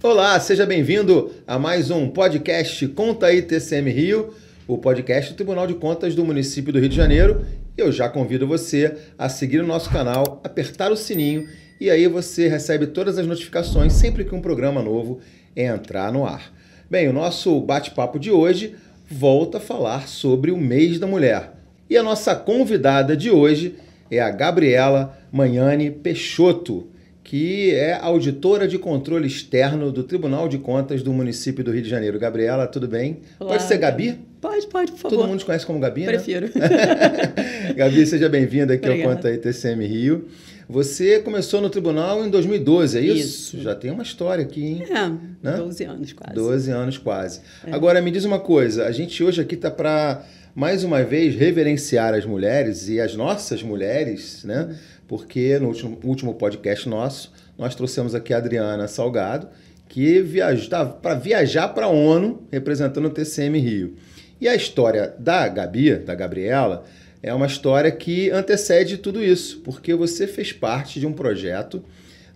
Olá, seja bem-vindo a mais um podcast Conta aí TCM Rio, o podcast do Tribunal de Contas do município do Rio de Janeiro. Eu já convido você a seguir o nosso canal, apertar o sininho e aí você recebe todas as notificações sempre que um programa novo entrar no ar. Bem, o nosso bate-papo de hoje volta a falar sobre o mês da mulher. E a nossa convidada de hoje é a Gabriela Magnani Peixoto, que é auditora de controle externo do Tribunal de Contas do município do Rio de Janeiro. Gabriela, tudo bem? Olá. Pode ser Gabi? Pode, por favor. Todo mundo te conhece como Gabi, Prefiro. né? Gabi, seja bem-vinda aqui Obrigada. ao Conta aí TCM Rio. Você começou no tribunal em 2012, é isso? Isso. Já tem uma história aqui, hein? É, Né? 12 anos quase. 12 anos quase. Agora, me diz uma coisa, a gente hoje aqui está para, mais uma vez, reverenciar as mulheres e as nossas mulheres, né? Porque no último podcast nosso, nós trouxemos aqui a Adriana Salgado, que estava para viajar para a ONU, representando o TCM Rio. E a história da Gabi, da Gabriela, é uma história que antecede tudo isso, porque você fez parte de um projeto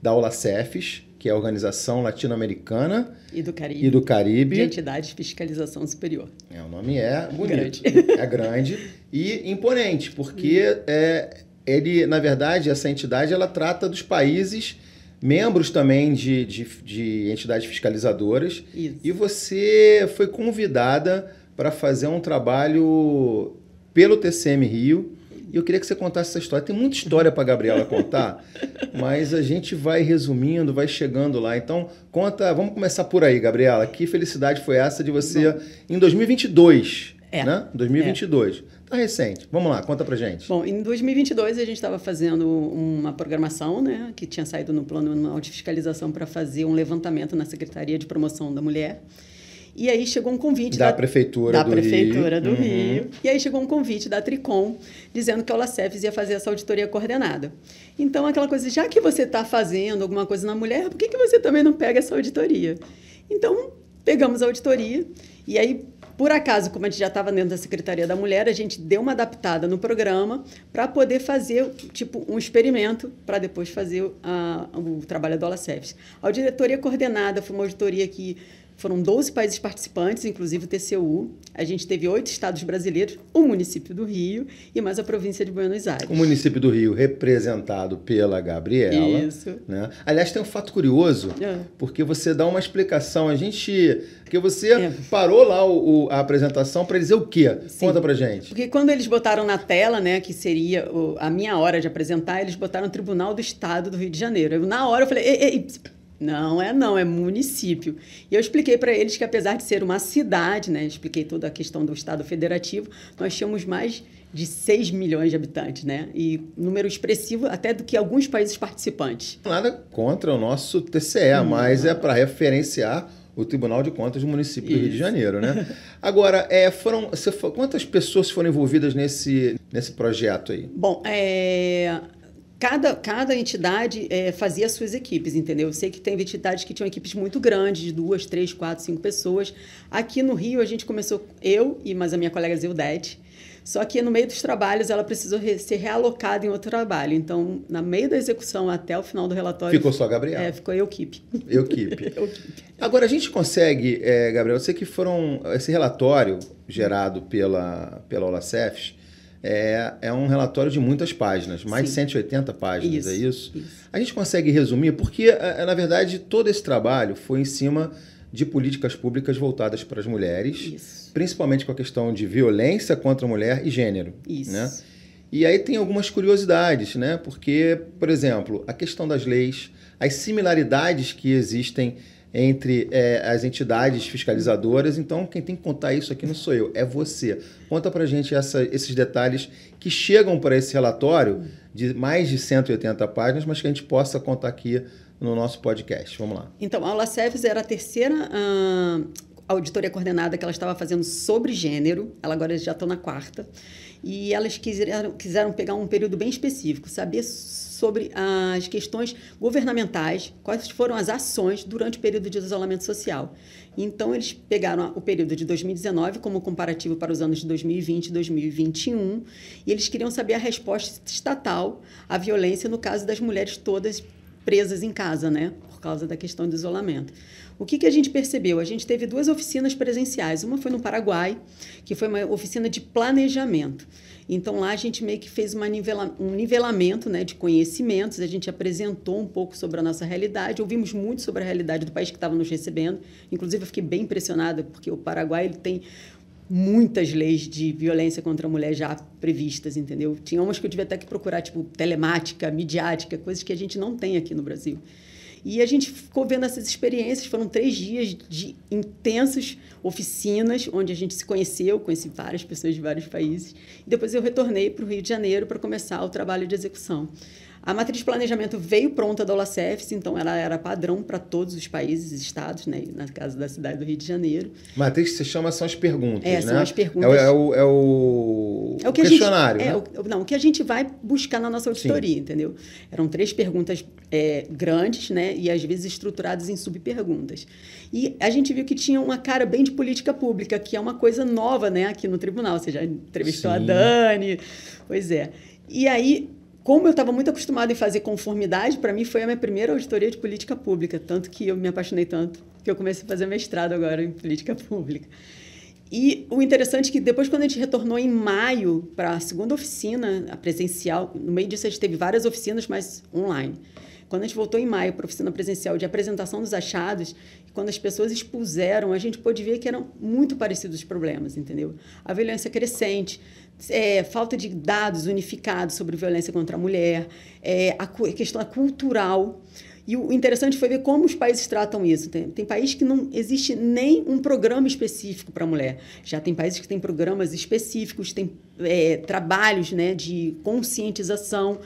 da OLACEFES, que é a Organização Latino-Americana E do Caribe. De Entidades de Fiscalização Superior. O nome é bonito, Grande. é grande e imponente, porque ele, na verdade, essa entidade, ela trata dos países membros também de entidades fiscalizadoras. Isso. E você foi convidada para fazer um trabalho pelo TCM Rio. E eu queria que você contasse essa história. Tem muita história para a Gabriela contar, mas a gente vai resumindo, vai chegando lá. Então, conta, vamos começar por aí, Gabriela. Que felicidade foi essa de você, em 2022, né? 2022. Tá recente. Vamos lá, conta pra gente. Bom, em 2022 a gente estava fazendo uma programação, né, que tinha saído no Plano Anual de Fiscalização para fazer um levantamento na Secretaria de Promoção da Mulher. E aí chegou um convite da Prefeitura do Rio. E aí chegou um convite da Tricom dizendo que a OLACEFES ia fazer essa auditoria coordenada. Então, aquela coisa, já que você está fazendo alguma coisa na mulher, por que você também não pega essa auditoria? Então, pegamos a auditoria e aí, por acaso, como a gente já estava dentro da Secretaria da Mulher, a gente deu uma adaptada no programa para poder fazer, tipo, um experimento para depois fazer o trabalho da OLACEFES. A auditoria coordenada foi uma auditoria que foram 12 países participantes, inclusive o TCU. A gente teve 8 estados brasileiros, o município do Rio e mais a província de Buenos Aires. O município do Rio representado pela Gabriela. Isso. Né? Aliás, tem um fato curioso, porque você dá uma explicação. Porque você parou lá a apresentação para dizer o quê? Sim. Conta pra gente. Porque quando eles botaram na tela, né, que seria a minha hora de apresentar, eles botaram Tribunal do Estado do Rio de Janeiro. Na hora eu falei, ei, não, é município. E eu expliquei para eles que, apesar de ser uma cidade, né, expliquei toda a questão do Estado federativo, nós tínhamos mais de 6 milhões de habitantes, né? E número expressivo até do que alguns países participantes. Nada contra o nosso TCE, mas é para referenciar o Tribunal de Contas do município do Rio de Janeiro, né? Agora, quantas pessoas foram envolvidas nesse projeto aí? Bom, Cada entidade fazia suas equipes, entendeu? Eu sei que tem entidades que tinham equipes muito grandes, de 2, 3, 4, 5 pessoas. Aqui no Rio, a gente começou, eu e mais a minha colega Zildete, só que no meio dos trabalhos ela precisou ser realocada em outro trabalho. Então, no meio da execução até o final do relatório... Ficou só a Gabriela? Ficou a equipe. Agora, a gente consegue, Gabriel, eu sei que esse relatório gerado pela OLACEFES, é um relatório de muitas páginas, mais de 180 páginas, é isso? A gente consegue resumir, porque, na verdade, todo esse trabalho foi em cima de políticas públicas voltadas para as mulheres, principalmente com a questão de violência contra a mulher e gênero. Né? E aí tem algumas curiosidades, né? Porque, por exemplo, a questão das leis, as similaridades que existem entre as entidades fiscalizadoras. Então, quem tem que contar isso aqui não sou eu, é você. Conta pra gente esses detalhes que chegam para esse relatório de mais de 180 páginas, mas que a gente possa contar aqui no nosso podcast. Vamos lá. Então, a OLACEFES era a terceira auditoria coordenada que ela estava fazendo sobre gênero. Ela agora já está na 4ª. E elas quiseram pegar um período bem específico, saber sobre as questões governamentais, quais foram as ações durante o período de isolamento social. Então, eles pegaram o período de 2019 como comparativo para os anos de 2020 e 2021, e eles queriam saber a resposta estatal à violência no caso das mulheres todas presas em casa, né? Por causa da questão do isolamento. O que a gente percebeu? A gente teve 2 oficinas presenciais. Uma foi no Paraguai, que foi uma oficina de planejamento. Então, lá a gente meio que fez um nivelamento, né, de conhecimentos, a gente apresentou um pouco sobre a nossa realidade, ouvimos muito sobre a realidade do país que estava nos recebendo. Inclusive, eu fiquei bem impressionada, porque o Paraguai ele tem muitas leis de violência contra a mulher já previstas, entendeu? Tinha umas que eu tive até que procurar, tipo telemática, midiática, coisas que a gente não tem aqui no Brasil. E a gente ficou vendo essas experiências, foram 3 dias de intensas oficinas, onde a gente se conheceu, conheci várias pessoas de vários países, e depois eu retornei para o Rio de Janeiro para começar o trabalho de execução. A matriz de planejamento veio pronta da OLACEFS, então ela era padrão para todos os países e estados, né? Na casa da cidade do Rio de Janeiro. Matriz que se chama são as perguntas, né? São as perguntas. É o questionário, né? O que a gente vai buscar na nossa auditoria, sim, entendeu? Eram 3 perguntas grandes, né? E às vezes estruturadas em subperguntas. E a gente viu que tinha uma cara bem de política pública, que é uma coisa nova, né? Aqui no tribunal. Você já entrevistou, sim, a Dani. Pois é. E aí, como eu estava muito acostumada em fazer conformidade, para mim foi a minha primeira auditoria de política pública, tanto que eu me apaixonei tanto que eu comecei a fazer mestrado agora em política pública. E o interessante é que depois, quando a gente retornou em maio para a segunda oficina, a presencial, no meio disso a gente teve várias oficinas, mas online. Quando a gente voltou em maio para a oficina presencial de apresentação dos achados, quando as pessoas expuseram, a gente pôde ver que eram muito parecidos os problemas, entendeu? A violência crescente, falta de dados unificados sobre violência contra a mulher, a questão cultural. E o interessante foi ver como os países tratam isso. Tem países que não existe nem um programa específico para a mulher. Já tem países que têm programas específicos, tem trabalhos, né, de conscientização.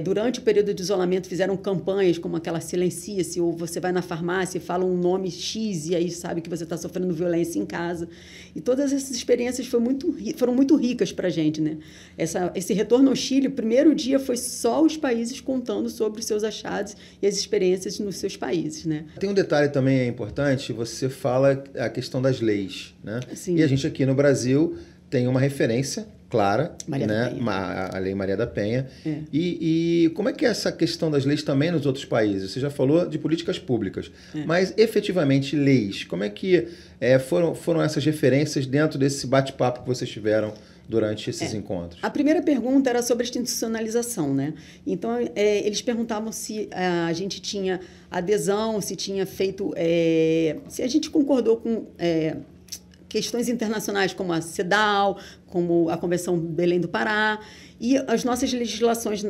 Durante o período de isolamento fizeram campanhas como aquela Silencia-se, ou você vai na farmácia e fala um nome X e aí sabe que você está sofrendo violência em casa. E todas essas experiências foram muito ricas para a gente, né? Esse retorno ao Chile, o primeiro dia foi só os países contando sobre os seus achados e as experiências nos seus países, né? Tem um detalhe também importante, você fala a questão das leis, né? Sim. E a gente aqui no Brasil tem uma referência clara, Maria né? da Penha. A Lei Maria da Penha. E como é que é essa questão das leis também nos outros países? Você já falou de políticas públicas, mas efetivamente leis, como é que foram essas referências dentro desse bate-papo que vocês tiveram durante esses encontros? A primeira pergunta era sobre a institucionalização, né? Então, eles perguntavam se a gente tinha adesão, se tinha feito... se a gente concordou com questões internacionais como a CEDAW, como a Convenção Belém do Pará e as nossas legislações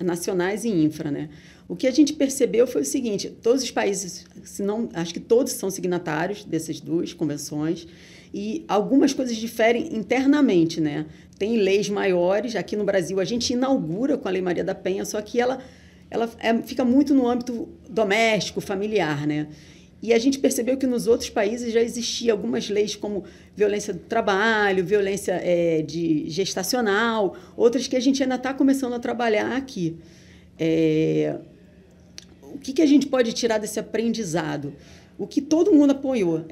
nacionais e infra, né? O que a gente percebeu foi o seguinte, todos os países, se não, acho que todos são signatários dessas 2 convenções, e algumas coisas diferem internamente, né? Tem leis maiores. Aqui no Brasil, a gente inaugura com a Lei Maria da Penha, só que ela fica muito no âmbito doméstico, familiar, né? E a gente percebeu que nos outros países já existiam algumas leis como violência do trabalho, violência gestacional, outras que a gente ainda está começando a trabalhar aqui. O que a gente pode tirar desse aprendizado? O que todo mundo apoiou.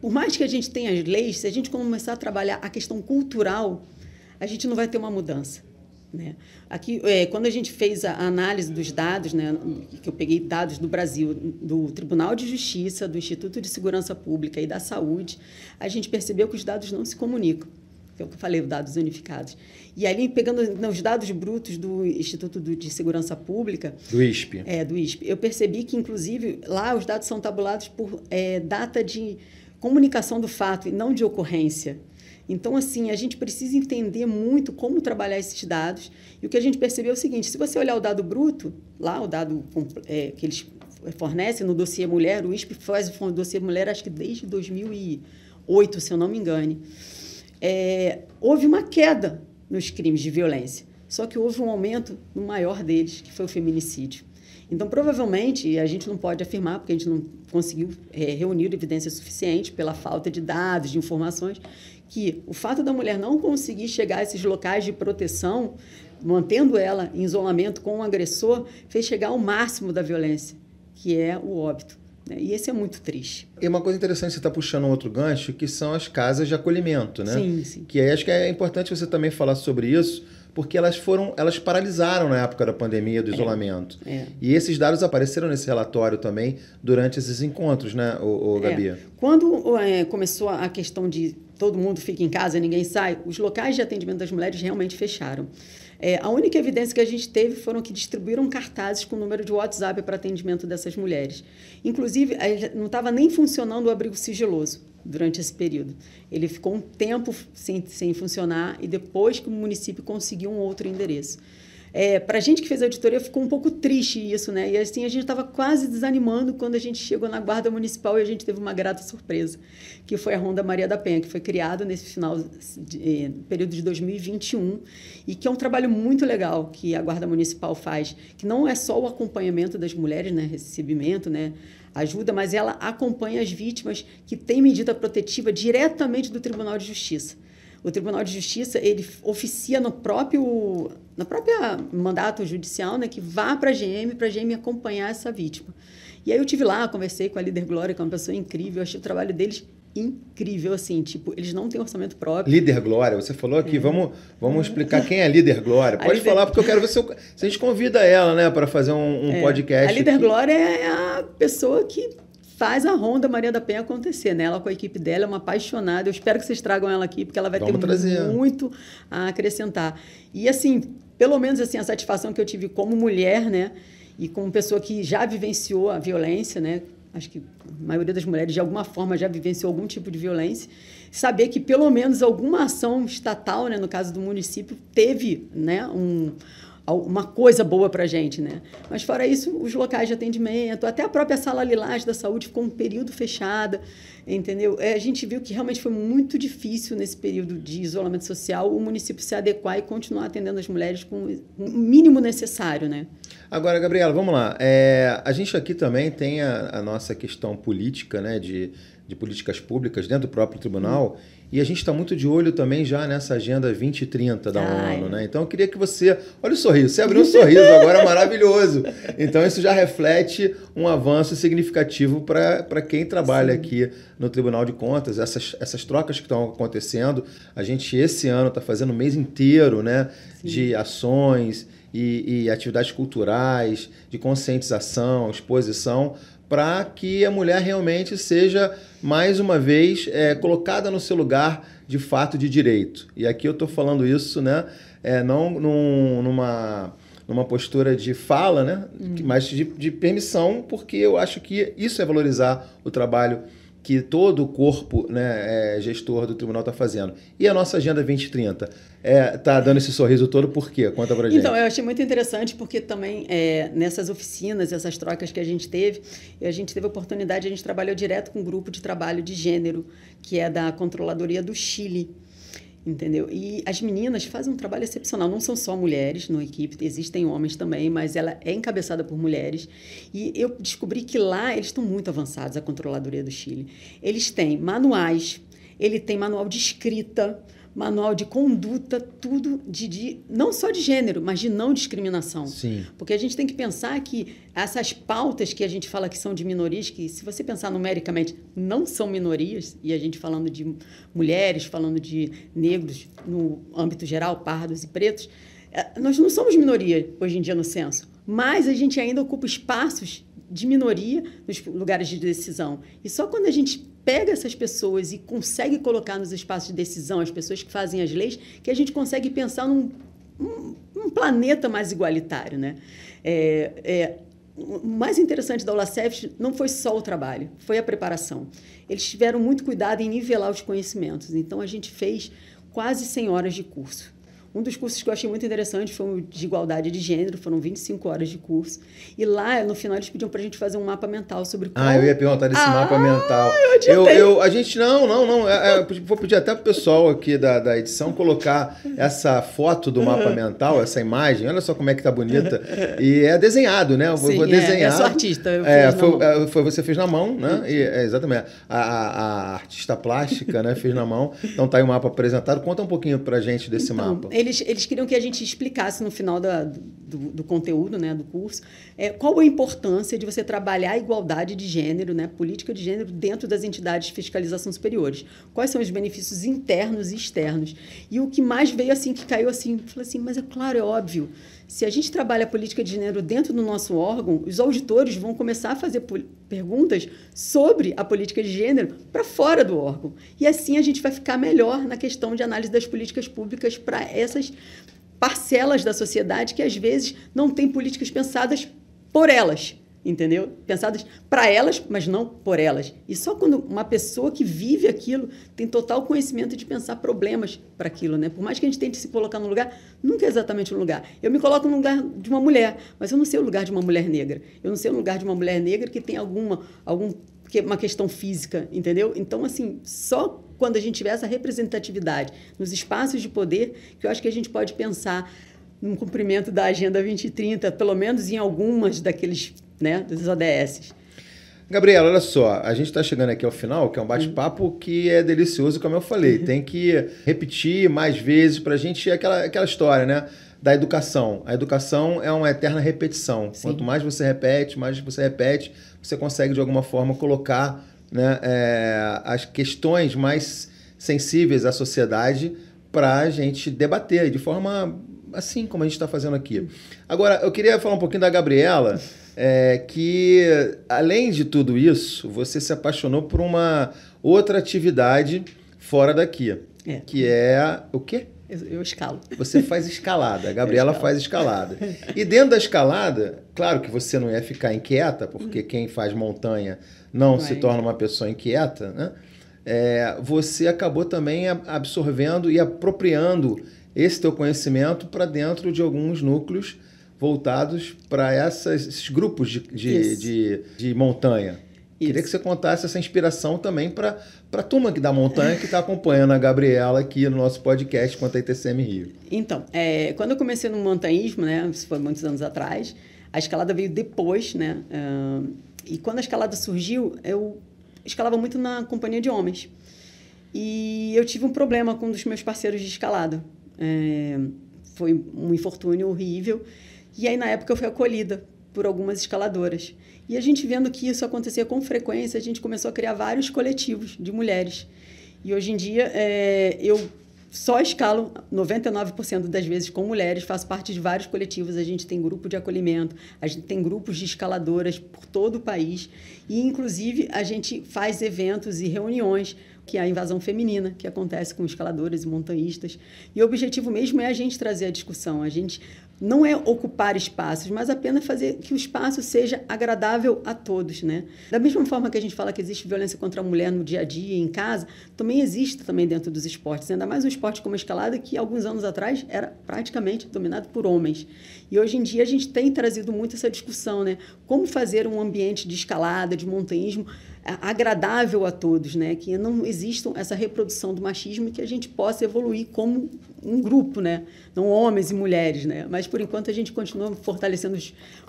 Por mais que a gente tenha as leis, se a gente começar a trabalhar a questão cultural, a gente não vai ter uma mudança, né? Aqui, quando a gente fez a análise dos dados, né, que eu peguei dados do Brasil, do Tribunal de Justiça, do Instituto de Segurança Pública e da Saúde, a gente percebeu que os dados não se comunicam. Que é o que eu falei, os dados unificados. E ali, pegando os dados brutos do Instituto de Segurança Pública... Do ISP. Do ISP. Eu percebi que, inclusive, lá os dados são tabulados por data de comunicação do fato e não de ocorrência. Então, assim, a gente precisa entender muito como trabalhar esses dados. E o que a gente percebeu é o seguinte, se você olhar o dado bruto, lá o dado que eles fornecem no dossiê mulher, o ISP faz o dossiê mulher acho que desde 2008, se eu não me engane. Houve uma queda nos crimes de violência, só que houve um aumento no maior deles, que foi o feminicídio. Então, provavelmente, a gente não pode afirmar, porque a gente não conseguiu reunir evidência suficiente pela falta de dados, de informações, que o fato da mulher não conseguir chegar a esses locais de proteção, mantendo ela em isolamento com o agressor, fez chegar ao máximo da violência, que é o óbito. E esse é muito triste. E uma coisa interessante, você está puxando um outro gancho, que são as casas de acolhimento, né? Sim, sim. Que aí acho que é importante você também falar sobre isso, porque elas paralisaram na época da pandemia, do isolamento. E esses dados apareceram nesse relatório também durante esses encontros, né, Gabi? Quando começou a questão de todo mundo fica em casa, ninguém sai, os locais de atendimento das mulheres realmente fecharam. A única evidência que a gente teve foram que distribuíram cartazes com o número de WhatsApp para atendimento dessas mulheres. Inclusive, não estava nem funcionando o abrigo sigiloso durante esse período. Ele ficou um tempo sem funcionar e depois que o município conseguiu um outro endereço. Para a gente que fez a auditoria, ficou um pouco triste isso, né? E assim, a gente estava quase desanimando quando a gente chegou na Guarda Municipal e a gente teve uma grata surpresa, que foi a Ronda Maria da Penha, que foi criado nesse período de 2021, e que é um trabalho muito legal que a Guarda Municipal faz, que não é só o acompanhamento das mulheres, né? Recebimento, né? Ajuda, mas ela acompanha as vítimas que têm medida protetiva diretamente do Tribunal de Justiça. O Tribunal de Justiça, ele oficia na própria mandato judicial, né, que vá para a GM acompanhar essa vítima. E aí eu estive lá, conversei com a Líder Glória, que é uma pessoa incrível, eu achei o trabalho deles incrível, assim, tipo, eles não têm orçamento próprio. Líder Glória, você falou aqui, vamos explicar quem é a Líder Glória. Pode falar, porque eu quero ver se a gente convida ela, né, para fazer um podcast. A Líder aqui. Glória é a pessoa que faz a Ronda Maria da Penha acontecer, né? Ela com a equipe dela é uma apaixonada. Eu espero que vocês tragam ela aqui, porque ela vai ter muito a acrescentar. E, assim, pelo menos assim, a satisfação que eu tive como mulher, né? E como pessoa que já vivenciou a violência, né? Acho que a maioria das mulheres, de alguma forma, já vivenciou algum tipo de violência. Saber que, pelo menos, alguma ação estatal, né? No caso do município, teve, né? Uma coisa boa para a gente, né? Mas, fora isso, os locais de atendimento, até a própria Sala Lilás da Saúde ficou um período fechada, entendeu? A gente viu que realmente foi muito difícil, nesse período de isolamento social, o município se adequar e continuar atendendo as mulheres com o mínimo necessário, né? Agora, Gabriela, vamos lá. A gente aqui também tem a nossa questão política, né? De políticas públicas dentro do próprio tribunal, e a gente está muito de olho também já nessa Agenda 2030 da ONU, né? Então eu queria que você... Olha o sorriso, você abriu um sorriso agora maravilhoso. Então isso já reflete um avanço significativo para quem trabalha aqui no Tribunal de Contas, essas trocas que estão acontecendo. A gente esse ano está fazendo o mês inteiro, né, de ações e atividades culturais, de conscientização, exposição, para que a mulher realmente seja, mais uma vez, colocada no seu lugar de fato de direito. E aqui eu estou falando isso, né, não numa postura de fala, né, mas de permissão, porque eu acho que isso é valorizar o trabalho que todo o corpo, né, gestor do tribunal está fazendo. E a nossa Agenda 2030 está dando esse sorriso todo por quê? Conta pra gente. Então, eu achei muito interessante porque também nessas oficinas, essas trocas que a gente teve a oportunidade, a gente trabalhou direto com um grupo de trabalho de gênero, que é da Controladoria do Chile. Entendeu? E as meninas fazem um trabalho excepcional. Não são só mulheres na equipe, existem homens também, mas ela é encabeçada por mulheres. E eu descobri que lá eles estão muito avançados, a Controladoria do Chile. Eles têm manuais, ele tem manual de escrita, manual de conduta, tudo não só de gênero, mas de não discriminação. Sim. Porque a gente tem que pensar que essas pautas que a gente fala que são de minorias, que se você pensar numericamente, não são minorias, e a gente falando de mulheres, falando de negros, no âmbito geral, pardos e pretos, nós não somos minoria hoje em dia no censo, mas a gente ainda ocupa espaços de minoria nos lugares de decisão. E só quando a gente pega essas pessoas e consegue colocar nos espaços de decisão as pessoas que fazem as leis, que a gente consegue pensar num planeta mais igualitário, né? O mais interessante da Olacef não foi só o trabalho, foi a preparação. Eles tiveram muito cuidado em nivelar os conhecimentos. Então, a gente fez quase 100 horas de curso. Um dos cursos que eu achei muito interessante foi o de igualdade de gênero, foram 25 horas de curso. E lá, no final, eles pediam para a gente fazer um mapa mental sobre qual... eu ia perguntar desse mapa mental. A gente, vou pedir até para o pessoal aqui da edição colocar essa foto do mapa mental, essa imagem, olha só como é que tá bonita. E é desenhado, né? Eu vou desenhar. Eu sou artista. Você fez na mão, né? Exatamente. A artista plástica, né, fez na mão. Então tá aí o mapa apresentado. Conta um pouquinho para a gente desse mapa. Eles queriam que a gente explicasse no final do conteúdo, né, do curso, qual a importância de você trabalhar a igualdade de gênero, né, política de gênero dentro das entidades de fiscalização superiores. Quais são os benefícios internos e externos. E o que mais veio assim, que caiu assim, falei assim, mas é claro, é óbvio, se a gente trabalha a política de gênero dentro do nosso órgão, os auditores vão começar a fazer perguntas sobre a política de gênero para fora do órgão. E assim a gente vai ficar melhor na questão de análise das políticas públicas para essas parcelas da sociedade que, às vezes, não têm políticas pensadas por elas, entendeu? Pensadas para elas, mas não por elas. E só quando uma pessoa que vive aquilo tem total conhecimento de pensar problemas para aquilo, né? Por mais que a gente tente se colocar no lugar, nunca é exatamente um lugar. Eu me coloco no lugar de uma mulher, mas eu não sei o lugar de uma mulher negra. Eu não sei o lugar de uma mulher negra que tem uma questão física, entendeu? Então, assim, só quando a gente tiver essa representatividade nos espaços de poder, que eu acho que a gente pode pensar no cumprimento da Agenda 2030, pelo menos em algumas daqueles, né, dos ODS. Gabriela, olha só, a gente está chegando aqui ao final, que é um bate-papo que é delicioso, como eu falei. Tem que repetir mais vezes para a gente... Aquela história, né, da educação. A educação é uma eterna repetição. Sim. Quanto mais você repete, você consegue, de alguma forma, colocar, né, as questões mais sensíveis à sociedade para a gente debater de forma assim como a gente está fazendo aqui. Agora, eu queria falar um pouquinho da Gabriela, que, além de tudo isso, você se apaixonou por uma outra atividade fora daqui, que é o quê? Eu escalo. Você faz escalada. A Gabriela faz escalada. E dentro da escalada, claro que você não ia ficar inquieta, porque quem faz montanha não se torna uma pessoa inquieta, né? Você acabou também absorvendo e apropriando esse teu conhecimento para dentro de alguns núcleos voltados para esses grupos de montanha. Isso. Queria que você contasse essa inspiração também para a turma da montanha que está acompanhando a Gabriela aqui no nosso podcast quanto a ITCM Rio. Então, quando eu comecei no montanhismo, né, isso foi muitos anos atrás, a escalada veio depois, né? E quando a escalada surgiu, eu escalava muito na companhia de homens. E eu tive um problema com um dos meus parceiros de escalada. Foi um infortúnio horrível. E aí, na época, eu fui acolhida por algumas escaladoras. E a gente vendo que isso acontecia com frequência, a gente começou a criar vários coletivos de mulheres. E hoje em dia, eu só escalo 99% das vezes com mulheres, faço parte de vários coletivos, a gente tem grupo de acolhimento, a gente tem grupos de escaladoras por todo o país e, inclusive, a gente faz eventos e reuniões, que é a invasão feminina, que acontece com escaladoras e montanhistas. E o objetivo mesmo é a gente trazer a discussão, a gente não é ocupar espaços, mas apenas fazer que o espaço seja agradável a todos, né? Da mesma forma que a gente fala que existe violência contra a mulher no dia a dia, em casa, também existe também dentro dos esportes. Ainda mais um esporte como a escalada, que alguns anos atrás era praticamente dominado por homens. E hoje em dia a gente tem trazido muito essa discussão, né? Como fazer um ambiente de escalada, de montanhismo, agradável a todos, né? Que não exista essa reprodução do machismo e que a gente possa evoluir como um grupo, né? Não homens e mulheres, né? Mas, por enquanto, a gente continua fortalecendo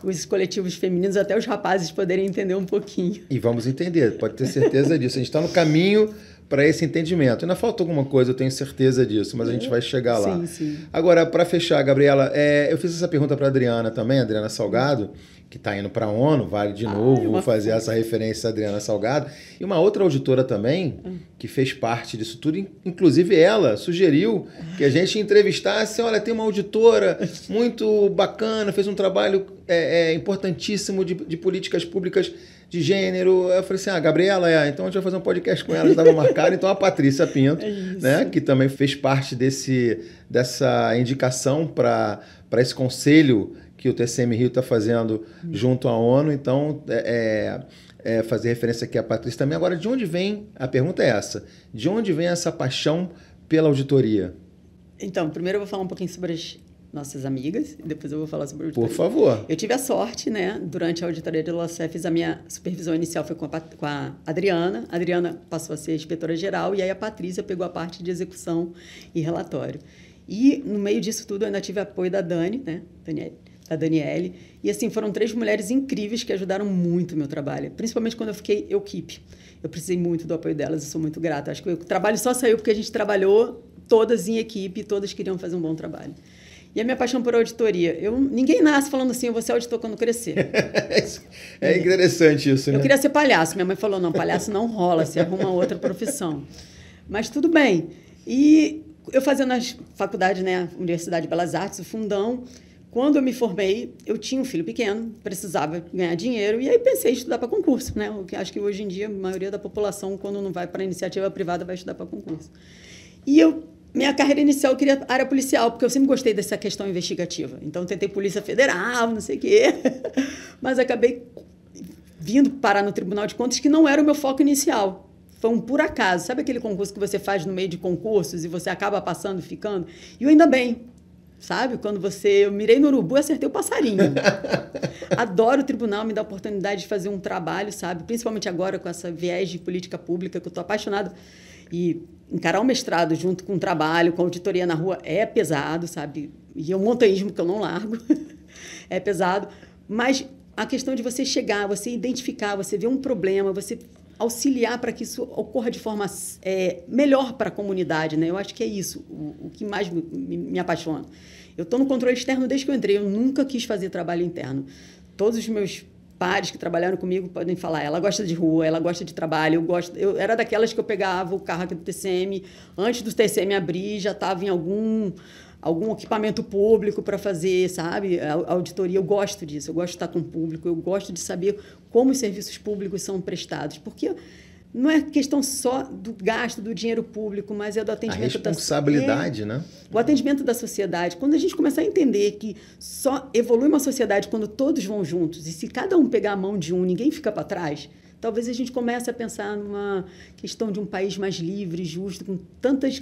os coletivos femininos até os rapazes poderem entender um pouquinho. E vamos entender, pode ter certeza disso. A gente está no caminho para esse entendimento. Ainda falta alguma coisa, eu tenho certeza disso, mas a gente vai chegar lá. Sim, sim. Agora, para fechar, Gabriela, eu fiz essa pergunta para a Adriana também, Adriana Salgado, que está indo para a ONU, vale de novo, vou fazer essa referência à Adriana Salgado. E uma outra auditora também, que fez parte disso tudo, inclusive ela sugeriu que a gente entrevistasse, olha, tem uma auditora muito bacana, fez um trabalho importantíssimo de políticas públicas de gênero. Eu falei assim, Gabriela, então a gente vai fazer um podcast com ela, já estava marcado. Então a Patrícia Pinto, né, que também fez parte dessa indicação para esse conselho que o TCM Rio está fazendo junto à ONU. Então, fazer referência aqui à Patrícia também. Agora, de onde vem, a pergunta é essa, de onde vem essa paixão pela auditoria? Então, primeiro eu vou falar um pouquinho sobre as nossas amigas, e depois eu vou falar sobre a auditoria. Por favor. Eu tive a sorte, né, durante a auditoria da LOASEFES, a minha supervisão inicial foi com a Adriana. A Adriana passou a ser inspetora-geral e aí a Patrícia pegou a parte de execução e relatório. E, no meio disso tudo, eu ainda tive apoio da Dani, né, da Daniele. E, assim, foram 3 mulheres incríveis que ajudaram muito o meu trabalho, principalmente quando eu fiquei equipe. Eu precisei muito do apoio delas, eu sou muito grata. Acho que o trabalho só saiu porque a gente trabalhou todas em equipe e todas queriam fazer um bom trabalho. E a minha paixão por auditoria. Ninguém nasce falando assim, eu vou ser auditor quando crescer. É interessante isso, né? Eu queria ser palhaço. Minha mãe falou, não, palhaço não rola, você arruma outra profissão. Mas tudo bem. E eu fazia na faculdade, né, Universidade de Belas Artes, o Fundão. Quando eu me formei, eu tinha um filho pequeno, precisava ganhar dinheiro, e aí pensei em estudar para concurso, né? Acho que hoje em dia a maioria da população, quando não vai para a iniciativa privada, vai estudar para concurso. E minha carreira inicial, eu queria área policial, porque eu sempre gostei dessa questão investigativa. Então, eu tentei Polícia Federal, não sei o quê, mas acabei vindo parar no Tribunal de Contas, que não era o meu foco inicial. Foi um por acaso. Sabe aquele concurso que você faz no meio de concursos e você acaba passando, ficando? E eu ainda bem. Sabe? Quando eu mirei no urubu, acertei o passarinho. Adoro o tribunal, me dá a oportunidade de fazer um trabalho, sabe? Principalmente agora com essa viés de política pública, que eu estou apaixonada. E encarar o mestrado junto com o trabalho, com a auditoria na rua, é pesado, sabe? E é um montanhismo que eu não largo. É pesado. Mas a questão de você chegar, você identificar, você ver um problema, você auxiliar para que isso ocorra de forma melhor para a comunidade, né? Eu acho que é isso o que mais me apaixona. Eu estou no controle externo desde que eu entrei, eu nunca quis fazer trabalho interno. Todos os meus pares que trabalharam comigo podem falar, ela gosta de rua, ela gosta de trabalho, eu era daquelas que eu pegava o carro aqui do TCM, antes do TCM abrir, já estava em algum equipamento público para fazer, sabe, a auditoria. Eu gosto disso, eu gosto de estar com o público, eu gosto de saber como os serviços públicos são prestados, porque não é questão só do gasto do dinheiro público, mas é do atendimento da responsabilidade, né? O atendimento da sociedade. Quando a gente começar a entender que só evolui uma sociedade quando todos vão juntos, e se cada um pegar a mão de um, ninguém fica para trás, talvez a gente comece a pensar numa questão de um país mais livre, justo, com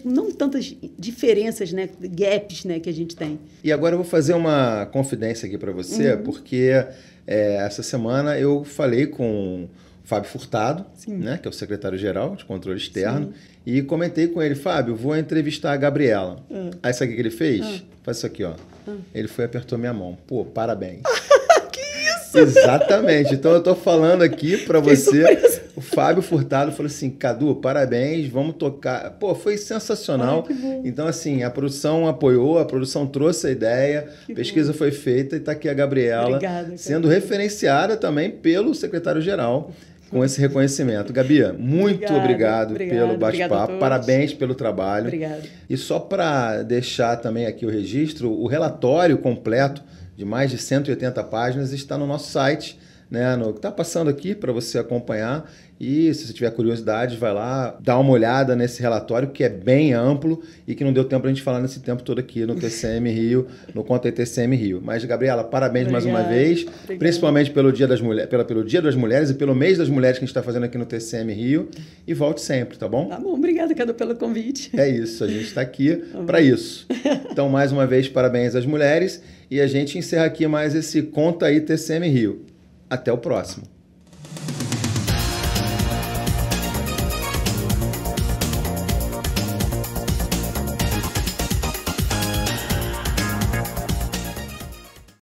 não tantas diferenças, né, gaps, né, que a gente tem. E agora eu vou fazer uma confidência aqui para você, porque essa semana eu falei com o Fábio Furtado, né, que é o secretário-geral de controle externo, e comentei com ele, Fábio, vou entrevistar a Gabriela. Aí sabe o que ele fez? Faz isso aqui, ó. Ele foi e apertou minha mão. Pô, parabéns. Exatamente. Então, eu estou falando aqui para você, o Fábio Furtado falou assim, Cadu, parabéns, vamos tocar. Pô, foi sensacional. Então, assim, a produção apoiou, a produção trouxe a ideia, a pesquisa foi feita e está aqui a Gabriela sendo referenciada também pelo secretário-geral com esse reconhecimento. Gabi, muito obrigado pelo bate-papo, parabéns pelo trabalho. Obrigada. E só para deixar também aqui o registro, o relatório completo de mais de 180 páginas, está no nosso site, né, que está passando aqui para você acompanhar. E se você tiver curiosidade, vai lá, dá uma olhada nesse relatório, que é bem amplo e que não deu tempo para a gente falar nesse tempo todo aqui no TCM Rio, no Conta TCM Rio. Mas, Gabriela, parabéns mais uma vez, principalmente pelo Dia das Mulheres, pelo Dia das Mulheres e pelo mês das mulheres que a gente está fazendo aqui no TCM Rio. E volte sempre, tá bom? Tá bom, obrigada, Cadu, pelo convite. É isso, a gente está aqui para isso. Então, mais uma vez, parabéns às mulheres. E a gente encerra aqui mais esse Conta aí TCM Rio. Até o próximo.